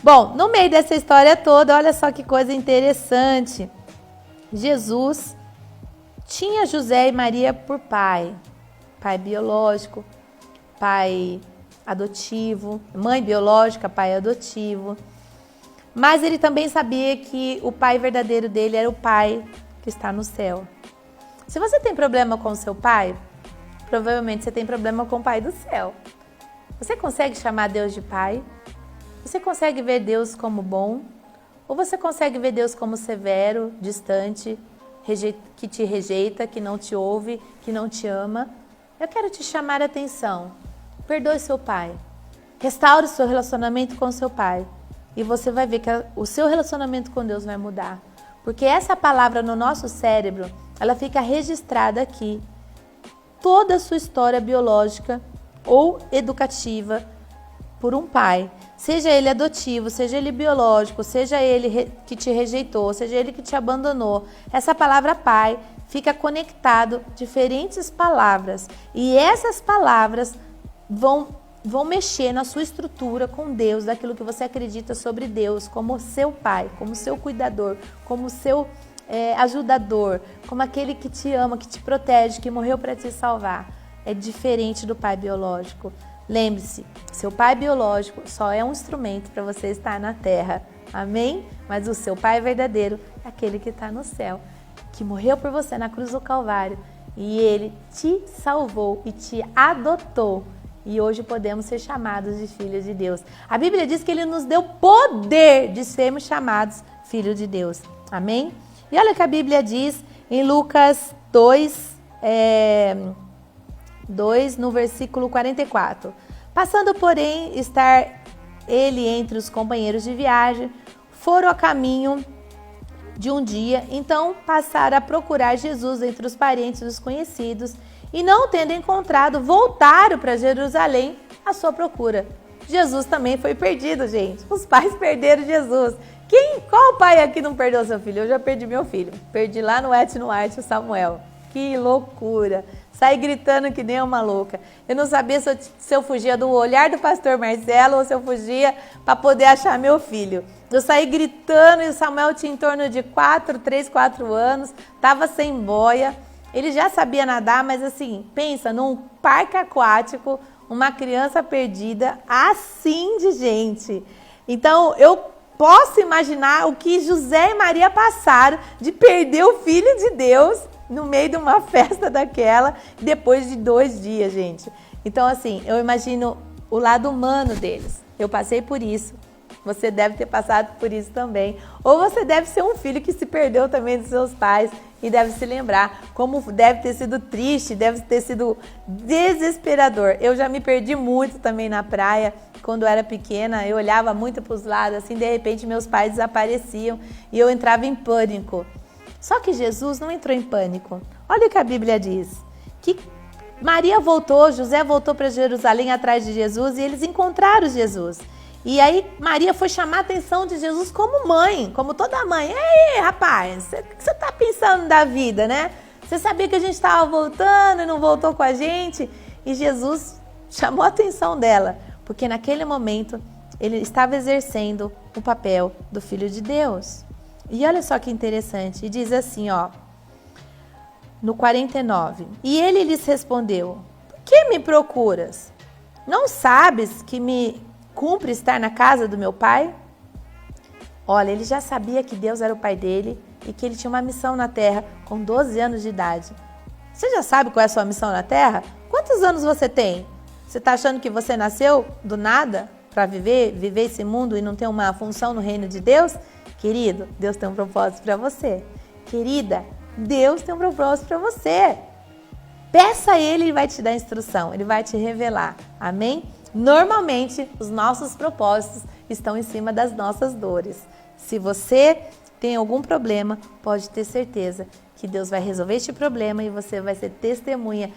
Bom, no meio dessa história toda, olha só que coisa interessante. Jesus tinha José e Maria por pai. Pai biológico, pai adotivo, mãe biológica, pai adotivo. Mas ele também sabia que o pai verdadeiro dele era o pai que está no céu. Se você tem problema com o seu pai, provavelmente você tem problema com o pai do céu. Você consegue chamar Deus de pai? Você consegue ver Deus como bom? Ou você consegue ver Deus como severo, distante, que te rejeita, que não te ouve, que não te ama? eu quero te chamar a atenção. Perdoe seu pai. Restaure seu relacionamento com seu pai. E você vai ver que o seu relacionamento com Deus vai mudar. Porque essa palavra no nosso cérebro, ela fica registrada aqui. Toda a sua história biológica ou educativa por um pai. Seja ele adotivo, seja ele biológico, seja ele que te rejeitou, seja ele que te abandonou. Essa palavra pai fica conectado diferentes palavras. E essas palavras vão mexer na sua estrutura com Deus, daquilo que você acredita sobre Deus, como seu pai, como seu cuidador, como seu ajudador, como aquele que te ama, que te protege, que morreu para te salvar. É diferente do pai biológico. Lembre-se, seu pai biológico só é um instrumento para você estar na terra. Amém? Mas o seu pai verdadeiro é aquele que está no céu, que morreu por você na cruz do Calvário. E ele te salvou e te adotou. E hoje podemos ser chamados de filhos de Deus. A Bíblia diz que ele nos deu poder de sermos chamados filhos de Deus. Amém? E olha o que a Bíblia diz em Lucas 2, no versículo 44. Passando, porém, estar ele entre os companheiros de viagem, foram a caminho de um dia, então passaram a procurar Jesus entre os parentes e os conhecidos, e não tendo encontrado, voltaram para Jerusalém à sua procura. Jesus também foi perdido, gente. Os pais perderam Jesus. Qual pai aqui não perdeu seu filho? Eu já perdi meu filho. Perdi lá no Etno White o Samuel. Que loucura. Saí gritando que nem uma louca. Eu não sabia se eu fugia do olhar do pastor Marcelo ou se eu fugia para poder achar meu filho. Eu saí gritando e o Samuel tinha em torno de 3, 4 anos. Estava sem boia. Ele já sabia nadar, mas assim, pensa num parque aquático, uma criança perdida, assim de gente. Então, eu posso imaginar o que José e Maria passaram de perder o Filho de Deus no meio de uma festa daquela, depois de 2 dias, gente. Então, assim, eu imagino o lado humano deles. Eu passei por isso. Você deve ter passado por isso também. Ou você deve ser um filho que se perdeu também dos seus pais e deve se lembrar como deve ter sido triste, deve ter sido desesperador. Eu já me perdi muito também na praia quando eu era pequena. Eu olhava muito para os lados, assim, de repente meus pais desapareciam e eu entrava em pânico. Só que Jesus não entrou em pânico. Olha o que a Bíblia diz. Que Maria voltou, José voltou para Jerusalém atrás de Jesus e eles encontraram Jesus. E aí Maria foi chamar a atenção de Jesus como mãe, como toda mãe. Ei, rapaz, o que você está pensando da vida, né? Você sabia que a gente estava voltando e não voltou com a gente? E Jesus chamou a atenção dela, porque naquele momento ele estava exercendo o papel do Filho de Deus. E olha só que interessante, e diz assim, ó, no 49. E ele lhes respondeu, por que me procuras? Não sabes que me cumpre estar na casa do meu pai? Olha, ele já sabia que Deus era o pai dele e que ele tinha uma missão na terra com 12 anos de idade. Você já sabe qual é a sua missão na terra? Quantos anos você tem? Você está achando que você nasceu do nada para viver esse mundo e não ter uma função no reino de Deus? Querido, Deus tem um propósito para você. Querida, Deus tem um propósito para você. Peça a Ele, Ele vai te dar instrução, Ele vai te revelar. Amém? Normalmente, os nossos propósitos estão em cima das nossas dores. Se você tem algum problema, pode ter certeza que Deus vai resolver este problema e você vai ser testemunha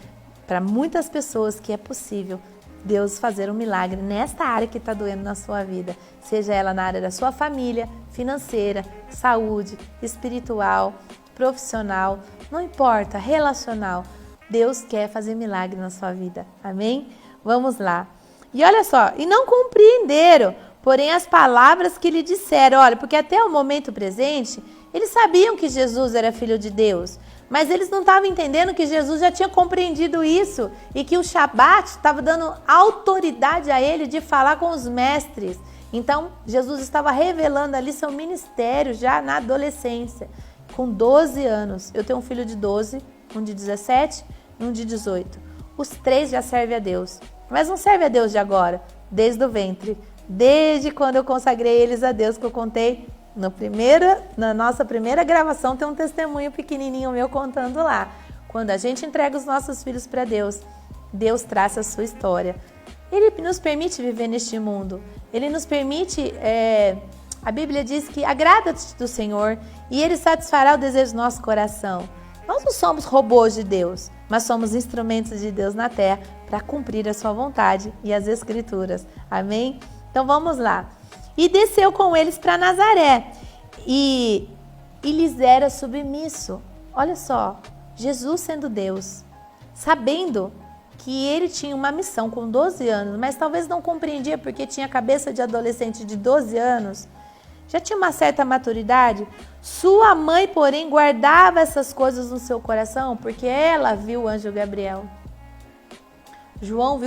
para muitas pessoas que é possível Deus fazer um milagre nesta área que está doendo na sua vida. Seja ela na área da sua família, financeira, saúde, espiritual, profissional, não importa, relacional. Deus quer fazer milagre na sua vida. Amém? Vamos lá. E olha só, e não compreenderam, porém as palavras que lhe disseram, olha, porque até o momento presente, eles sabiam que Jesus era filho de Deus, mas eles não estavam entendendo que Jesus já tinha compreendido isso e que o Shabat estava dando autoridade a ele de falar com os mestres. Então, Jesus estava revelando ali seu ministério já na adolescência, com 12 anos. Eu tenho um filho de 12, um de 17 e um de 18. Os 3 já servem a Deus. Mas não serve a Deus de agora, desde o ventre. Desde quando eu consagrei eles a Deus, que eu contei na nossa primeira gravação, tem um testemunho pequenininho meu contando lá. Quando a gente entrega os nossos filhos para Deus, Deus traça a sua história. Ele nos permite viver neste mundo. Ele nos permite, a Bíblia diz que agrada-te do Senhor e Ele satisfará o desejo do nosso coração. Nós não somos robôs de Deus, mas somos instrumentos de Deus na terra para cumprir a sua vontade e as Escrituras. Amém? Então vamos lá. E desceu com eles para Nazaré e lhes era submisso. Olha só, Jesus sendo Deus, sabendo que ele tinha uma missão com 12 anos, mas talvez não compreendia porque tinha cabeça de adolescente de 12 anos, já tinha uma certa maturidade. Sua mãe, porém, guardava essas coisas no seu coração porque ela viu o anjo Gabriel. José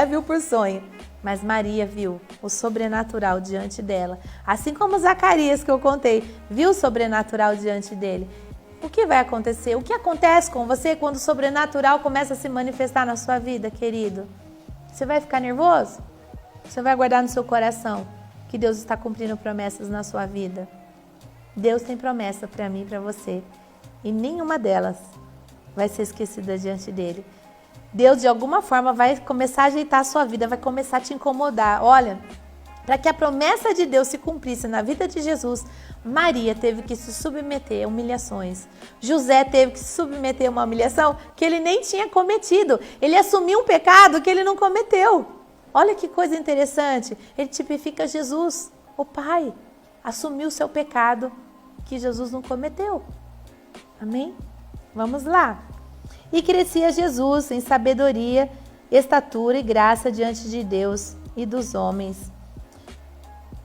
viu por sonho, mas Maria viu o sobrenatural diante dela. Assim como Zacarias, que eu contei, viu o sobrenatural diante dele. O que vai acontecer? O que acontece com você quando o sobrenatural começa a se manifestar na sua vida, querido? Você vai ficar nervoso? Você vai guardar no seu coração que Deus está cumprindo promessas na sua vida? Deus tem promessa para mim e para você. E nenhuma delas vai ser esquecida diante dele. Deus, de alguma forma, vai começar a ajeitar a sua vida, vai começar a te incomodar. Olha, para que a promessa de Deus se cumprisse na vida de Jesus, Maria teve que se submeter a humilhações. José teve que se submeter a uma humilhação que ele nem tinha cometido. Ele assumiu um pecado que ele não cometeu. Olha que coisa interessante. Ele tipifica Jesus, o Pai. Assumiu o seu pecado que Jesus não cometeu. Amém? Vamos lá. E crescia Jesus em sabedoria, estatura e graça diante de Deus e dos homens.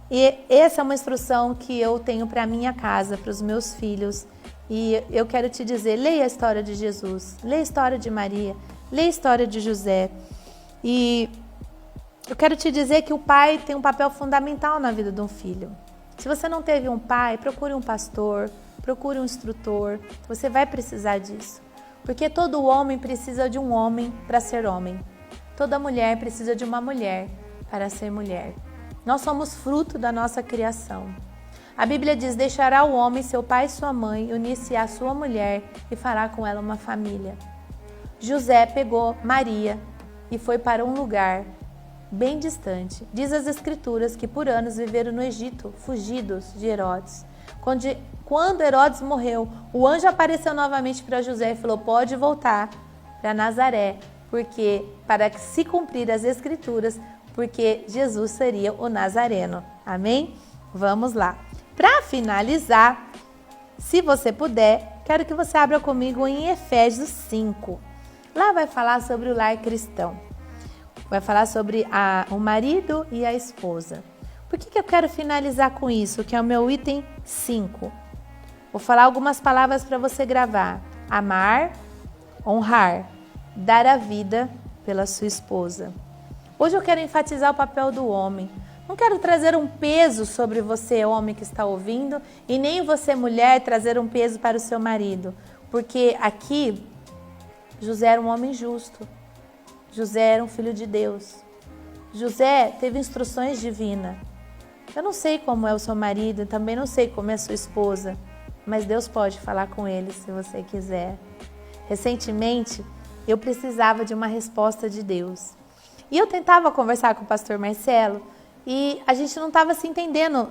E essa é uma instrução que eu tenho para a minha casa, para os meus filhos. E eu quero te dizer, leia a história de Jesus, leia a história de Maria, leia a história de José. E eu quero te dizer que o pai tem um papel fundamental na vida de um filho. Se você não teve um pai, procure um pastor, procure um instrutor. Você vai precisar disso. Porque todo homem precisa de um homem para ser homem. Toda mulher precisa de uma mulher para ser mulher. Nós somos fruto da nossa criação. A Bíblia diz, deixará o homem seu pai e sua mãe, unir-se à sua mulher e fará com ela uma família. José pegou Maria e foi para um lugar bem distante. Diz as Escrituras que por anos viveram no Egito, fugidos de Herodes. Quando Herodes morreu, o anjo apareceu novamente para José e falou, pode voltar para Nazaré, porque para se cumprir as Escrituras, porque Jesus seria o Nazareno. Amém? Vamos lá. Para finalizar, se você puder, quero que você abra comigo em Efésios 5. Lá vai falar sobre o lar cristão. Vai falar sobre o marido e a esposa. Por que eu quero finalizar com isso, que é o meu item 5? Vou falar algumas palavras para você gravar. Amar, honrar, dar a vida pela sua esposa. Hoje eu quero enfatizar o papel do homem. Não quero trazer um peso sobre você, homem que está ouvindo, e nem você, mulher, trazer um peso para o seu marido. Porque aqui, José era um homem justo. José era um filho de Deus. José teve instruções divinas. Eu não sei como é o seu marido, também não sei como é a sua esposa, mas Deus pode falar com ele se você quiser. Recentemente, eu precisava de uma resposta de Deus. E eu tentava conversar com o pastor Marcelo e a gente não estava se entendendo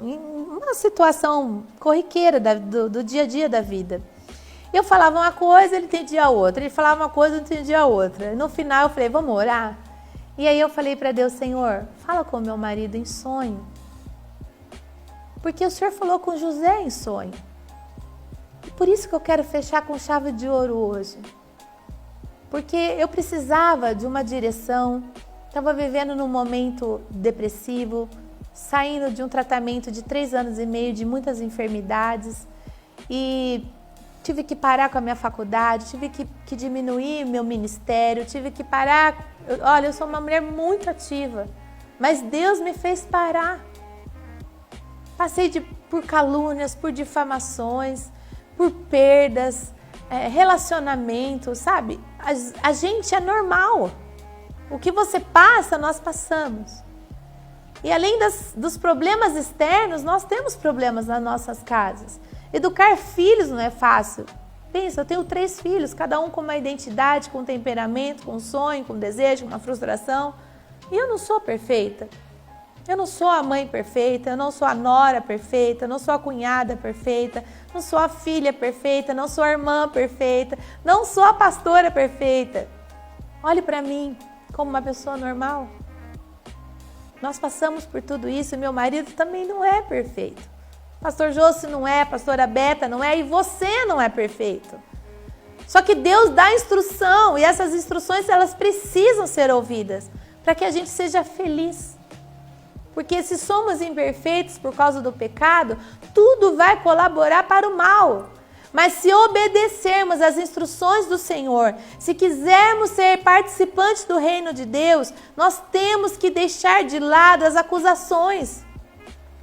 em uma situação corriqueira do dia a dia da vida. Eu falava uma coisa, ele entendia a outra. Ele falava uma coisa, eu entendia a outra. E no final eu falei, vamos orar? E aí eu falei para Deus, Senhor, fala com meu marido em sonho. Porque o Senhor falou com José em sonho. E por isso que eu quero fechar com chave de ouro hoje. Porque eu precisava de uma direção, estava vivendo num momento depressivo, saindo de um tratamento de 3 anos e meio de muitas enfermidades e tive que parar com a minha faculdade, tive que diminuir meu ministério, tive que parar. Olha, eu sou uma mulher muito ativa, mas Deus me fez parar. Passei por calúnias, por difamações, por perdas, relacionamentos, sabe? A gente é normal. O que você passa, nós passamos. E além dos problemas externos, nós temos problemas nas nossas casas. Educar filhos não é fácil. Pensa, eu tenho 3 filhos, cada um com uma identidade, com um temperamento, com um sonho, com um desejo, com uma frustração. E eu não sou perfeita. Eu não sou a mãe perfeita, eu não sou a nora perfeita, eu não sou a cunhada perfeita, não sou a filha perfeita, não sou a irmã perfeita, não sou a pastora perfeita. Olhe para mim como uma pessoa normal. Nós passamos por tudo isso e meu marido também não é perfeito. Pastor Josi não é, pastora Beta não é e você não é perfeito. Só que Deus dá instrução e essas instruções elas precisam ser ouvidas para que a gente seja feliz. Porque se somos imperfeitos por causa do pecado, tudo vai colaborar para o mal. Mas se obedecermos às instruções do Senhor, se quisermos ser participantes do reino de Deus, nós temos que deixar de lado as acusações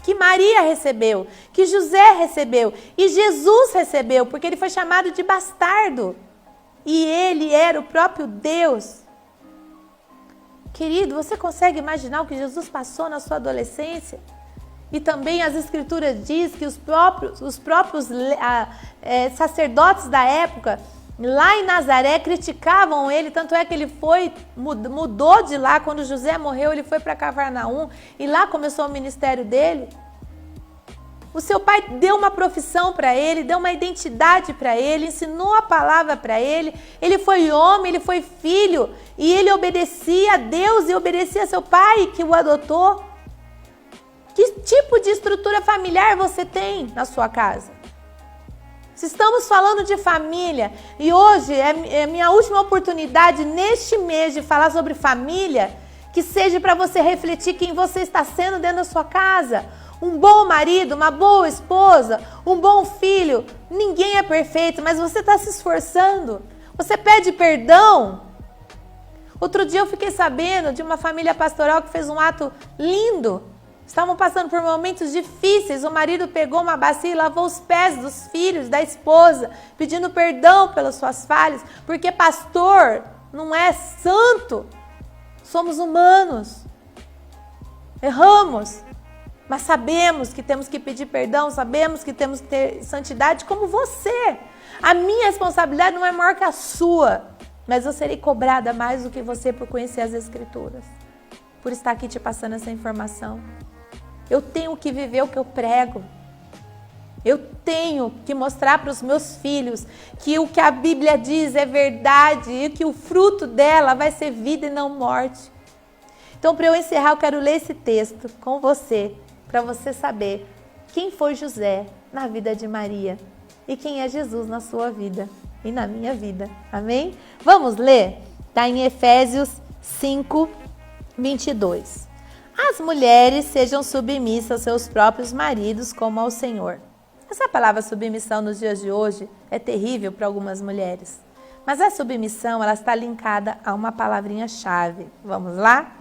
que Maria recebeu, que José recebeu e Jesus recebeu, porque ele foi chamado de bastardo. E ele era o próprio Deus. Querido, você consegue imaginar o que Jesus passou na sua adolescência? E também as escrituras diz que os próprios sacerdotes da época, lá em Nazaré, criticavam ele, tanto é que ele mudou de lá, quando José morreu, ele foi para Cafarnaum, e lá começou o ministério dele. O seu pai deu uma profissão para ele, deu uma identidade para ele, ensinou a palavra para ele. Ele foi homem, ele foi filho e ele obedecia a Deus e obedecia a seu pai que o adotou. Que tipo de estrutura familiar você tem na sua casa? Se estamos falando de família e hoje é minha última oportunidade neste mês de falar sobre família, que seja para você refletir quem você está sendo dentro da sua casa. Um bom marido, uma boa esposa, um bom filho. Ninguém é perfeito, mas você está se esforçando. Você pede perdão. Outro dia eu fiquei sabendo de uma família pastoral que fez um ato lindo. Estavam passando por momentos difíceis. O marido pegou uma bacia e lavou os pés dos filhos, da esposa, pedindo perdão pelas suas falhas. Porque pastor não é santo. Somos humanos. Erramos. Mas sabemos que temos que pedir perdão, sabemos que temos que ter santidade como você. A minha responsabilidade não é maior que a sua, mas eu serei cobrada mais do que você por conhecer as Escrituras, por estar aqui te passando essa informação. Eu tenho que viver o que eu prego. Eu tenho que mostrar para os meus filhos que o que a Bíblia diz é verdade e que o fruto dela vai ser vida e não morte. Então, para eu encerrar, eu quero ler esse texto com você, para você saber quem foi José na vida de Maria e quem é Jesus na sua vida e na minha vida. Amém? Vamos ler? Está em Efésios 5, 22. As mulheres sejam submissas aos seus próprios maridos como ao Senhor. Essa palavra submissão nos dias de hoje é terrível para algumas mulheres. Mas a submissão ela está linkada a uma palavrinha-chave. Vamos lá?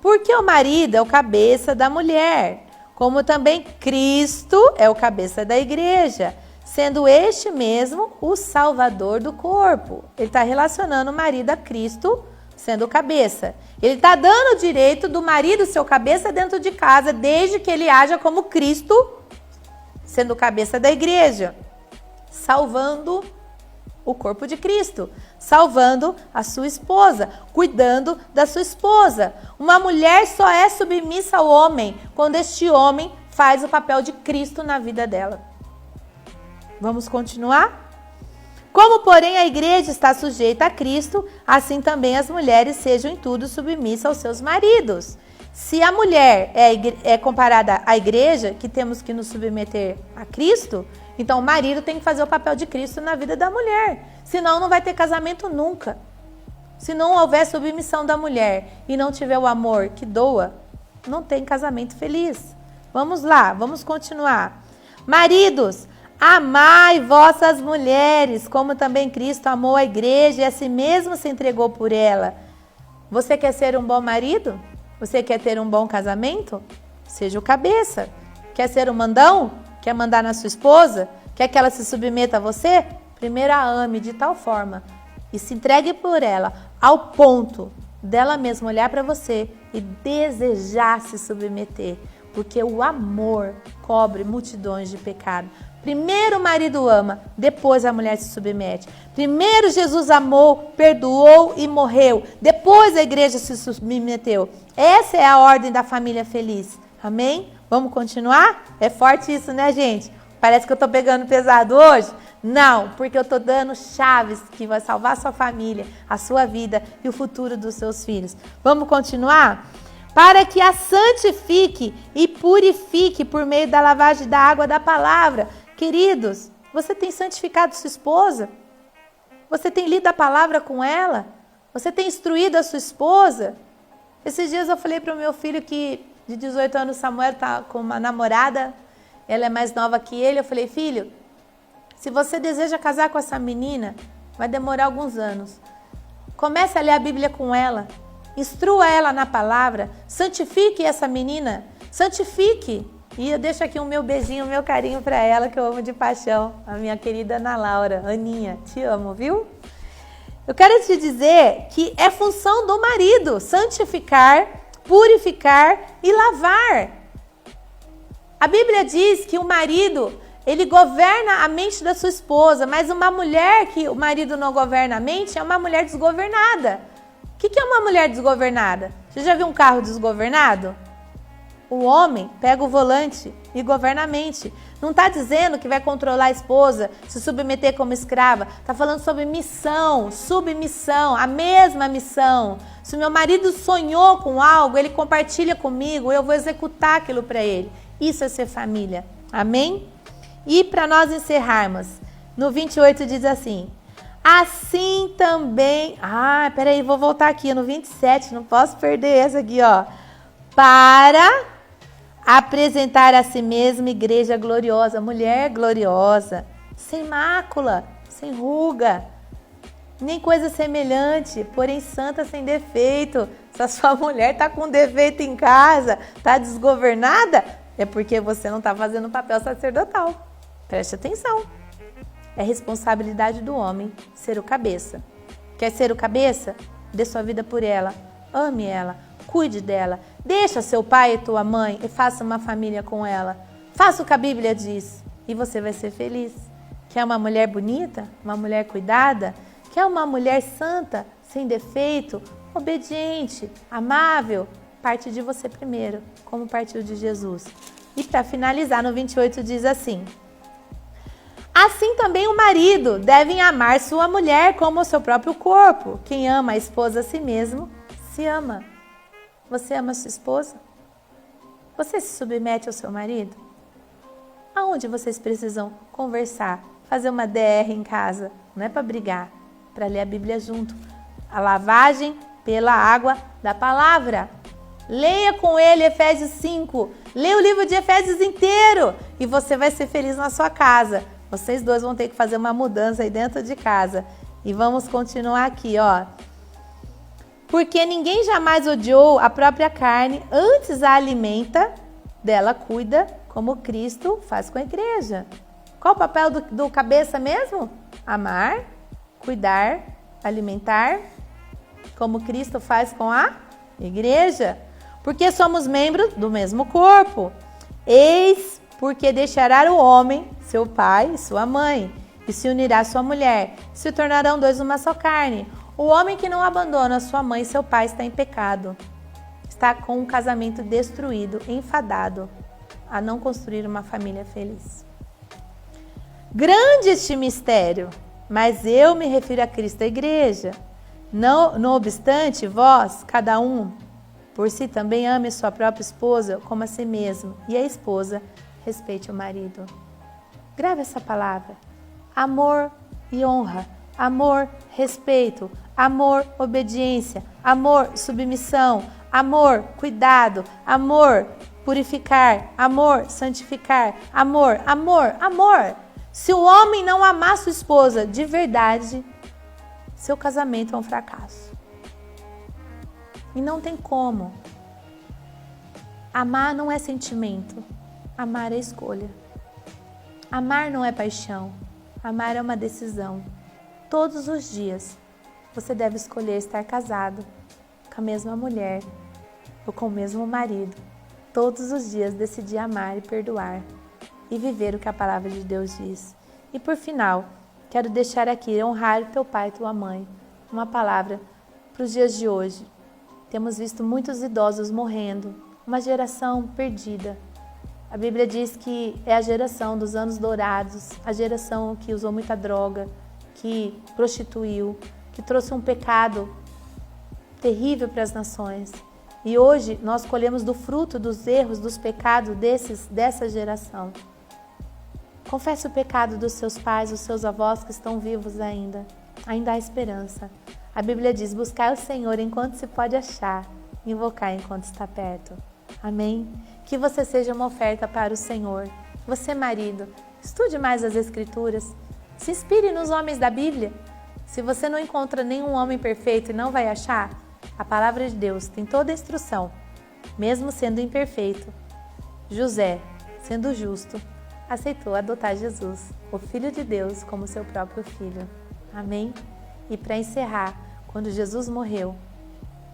Porque o marido é o cabeça da mulher, como também Cristo é o cabeça da igreja, sendo este mesmo o salvador do corpo. Ele está relacionando o marido a Cristo, sendo o cabeça. Ele está dando o direito do marido ser o cabeça dentro de casa, desde que ele haja como Cristo, sendo o cabeça da igreja, salvando o corpo de Cristo, salvando a sua esposa, cuidando da sua esposa. Uma mulher só é submissa ao homem quando este homem faz o papel de Cristo na vida dela. Vamos continuar? Como, porém, a igreja está sujeita a Cristo, assim também as mulheres sejam em tudo submissas aos seus maridos. Se a mulher é comparada à igreja, que temos que nos submeter a Cristo, então o marido tem que fazer o papel de Cristo na vida da mulher. Senão não vai ter casamento nunca. Se não houver submissão da mulher e não tiver o amor que doa, não tem casamento feliz. Vamos lá, vamos continuar. Maridos, amai vossas mulheres, como também Cristo amou a igreja e a si mesmo se entregou por ela. Você quer ser um bom marido? Você quer ter um bom casamento? Seja o cabeça. Quer ser um mandão? Quer mandar na sua esposa? Quer que ela se submeta a você? Primeiro a ame de tal forma e se entregue por ela ao ponto dela mesma olhar para você e desejar se submeter. Porque o amor cobre multidões de pecado. Primeiro o marido ama, depois a mulher se submete. Primeiro Jesus amou, perdoou e morreu. Depois a igreja se submeteu. Essa é a ordem da família feliz. Amém? Vamos continuar? É forte isso, né, gente? Parece que eu estou pegando pesado hoje. Não, porque eu estou dando chaves que vai salvar a sua família, a sua vida e o futuro dos seus filhos. Vamos continuar? Para que a santifique e purifique por meio da lavagem da água da palavra. Queridos, você tem santificado sua esposa? Você tem lido a palavra com ela? Você tem instruído a sua esposa? Esses dias eu falei para o meu filho que de 18 anos, Samuel está com uma namorada, ela é mais nova que ele. Eu falei, filho, se você deseja casar com essa menina, vai demorar alguns anos. Comece a ler a Bíblia com ela. Instrua ela na palavra. Santifique essa menina. Santifique. E eu deixo aqui o meu beijinho, o meu carinho para ela, que eu amo de paixão. A minha querida Ana Laura. Aninha, te amo, viu? Eu quero te dizer que é função do marido santificar, purificar e lavar. A Bíblia diz que o marido, ele governa a mente da sua esposa, mas uma mulher que o marido não governa a mente é uma mulher desgovernada. O que é uma mulher desgovernada? Você já viu um carro desgovernado? O homem pega o volante e governa a mente. Não está dizendo que vai controlar a esposa, se submeter como escrava. Está falando sobre missão, submissão, a mesma missão. Se o meu marido sonhou com algo, ele compartilha comigo, eu vou executar aquilo para ele. Isso é ser família. Amém? E para nós encerrarmos, no 28 diz assim: assim também... peraí, vou voltar aqui no 27, não posso perder essa aqui, ó. Para apresentar a si mesma igreja gloriosa, mulher gloriosa, sem mácula, sem ruga, nem coisa semelhante, porém santa, sem defeito. Se a sua mulher está com defeito em casa, está desgovernada, é porque você não está fazendo o papel sacerdotal. Preste atenção. É responsabilidade do homem ser o cabeça. Quer ser o cabeça? Dê sua vida por ela, ame ela, cuide dela. Deixa seu pai e tua mãe e faça uma família com ela. Faça o que a Bíblia diz e você vai ser feliz. Quer uma mulher bonita? Uma mulher cuidada? Quer uma mulher santa, sem defeito, obediente, amável? Parte de você primeiro, como partiu de Jesus. E para finalizar, no 28 diz assim: assim também o marido deve amar sua mulher como o seu próprio corpo. Quem ama a esposa a si mesmo, se ama. Você ama a sua esposa? Você se submete ao seu marido? Aonde vocês precisam conversar, fazer uma DR em casa? Não é para brigar, para ler a Bíblia junto. A lavagem pela água da palavra. Leia com ele Efésios 5. Leia o livro de Efésios inteiro e você vai ser feliz na sua casa. Vocês dois vão ter que fazer uma mudança aí dentro de casa. E vamos continuar aqui, ó. Porque ninguém jamais odiou a própria carne, antes a alimenta, dela cuida, como Cristo faz com a igreja. Qual o papel do cabeça mesmo? Amar, cuidar, alimentar, como Cristo faz com a igreja. Porque somos membros do mesmo corpo. Eis porque deixará o homem, seu pai e sua mãe, e se unirá à sua mulher, se tornarão dois uma só carne. O homem que não abandona sua mãe e seu pai está em pecado. Está com um casamento destruído, enfadado a não construir uma família feliz. Grande este mistério, mas eu me refiro a Cristo e a igreja. Não obstante, vós, cada um, por si também ame sua própria esposa como a si mesmo, e a esposa respeite o marido. Grave essa palavra. Amor e honra. Amor, respeito. Amor, obediência. Amor, submissão. Amor, cuidado. Amor, purificar. Amor, santificar. Amor, amor, amor. Se o homem não amar sua esposa de verdade, seu casamento é um fracasso. E não tem como. Amar não é sentimento. Amar é escolha. Amar não é paixão. Amar é uma decisão. Todos os dias, você deve escolher estar casado com a mesma mulher ou com o mesmo marido. Todos os dias decidir amar e perdoar. e viver o que a palavra de Deus diz. E por final, quero deixar aqui, honrar teu pai e tua mãe, uma palavra para os dias de hoje. Temos visto muitos idosos morrendo, uma geração perdida. A Bíblia diz que é a geração dos anos dourados, a geração que usou muita droga, que prostituiu, que trouxe um pecado terrível para as nações. E hoje nós colhemos do fruto dos erros, dos pecados dessa geração. Confesse o pecado dos seus pais, dos seus avós que estão vivos ainda. Ainda há esperança. A Bíblia diz, buscar o Senhor enquanto se pode achar, invocar enquanto está perto. Amém? Que você seja uma oferta para o Senhor. Você, marido, estude mais as Escrituras. Se inspire nos homens da Bíblia. Se você não encontra nenhum homem perfeito e não vai achar, a palavra de Deus tem toda a instrução, mesmo sendo imperfeito. José, sendo justo, aceitou adotar Jesus, o Filho de Deus, como seu próprio filho. Amém? E para encerrar, quando Jesus morreu,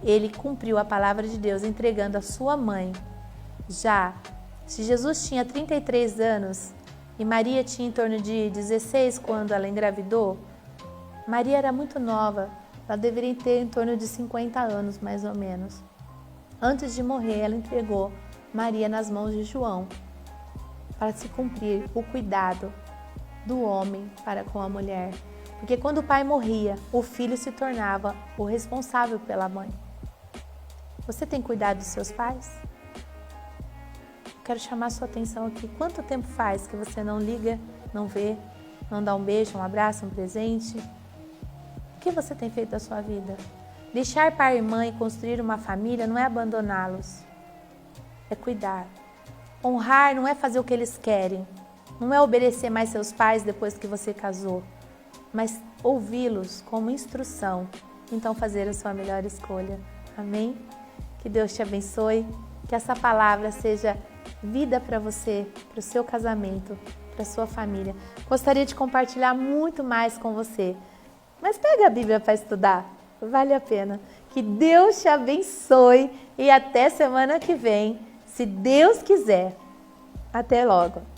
ele cumpriu a palavra de Deus entregando a sua mãe. Já, se Jesus tinha 33 anos e Maria tinha em torno de 16 quando ela engravidou, Maria era muito nova, ela deveria ter em torno de 50 anos, mais ou menos. Antes de morrer, ela entregou Maria nas mãos de João, para se cumprir o cuidado do homem para com a mulher. Porque quando o pai morria, o filho se tornava o responsável pela mãe. Você tem cuidado dos seus pais? Quero chamar a sua atenção aqui. Quanto tempo faz que você não liga, não vê, não dá um beijo, um abraço, um presente? O que você tem feito da sua vida? Deixar pai e mãe construir uma família não é abandoná-los, é cuidar. Honrar não é fazer o que eles querem, não é obedecer mais seus pais depois que você casou, mas ouvi-los como instrução, então fazer a sua melhor escolha. Amém? Que Deus te abençoe, que essa palavra seja vida para você, para o seu casamento, para a sua família. Gostaria de compartilhar muito mais com você, mas pega a Bíblia para estudar, vale a pena. Que Deus te abençoe e até semana que vem, se Deus quiser. Até logo!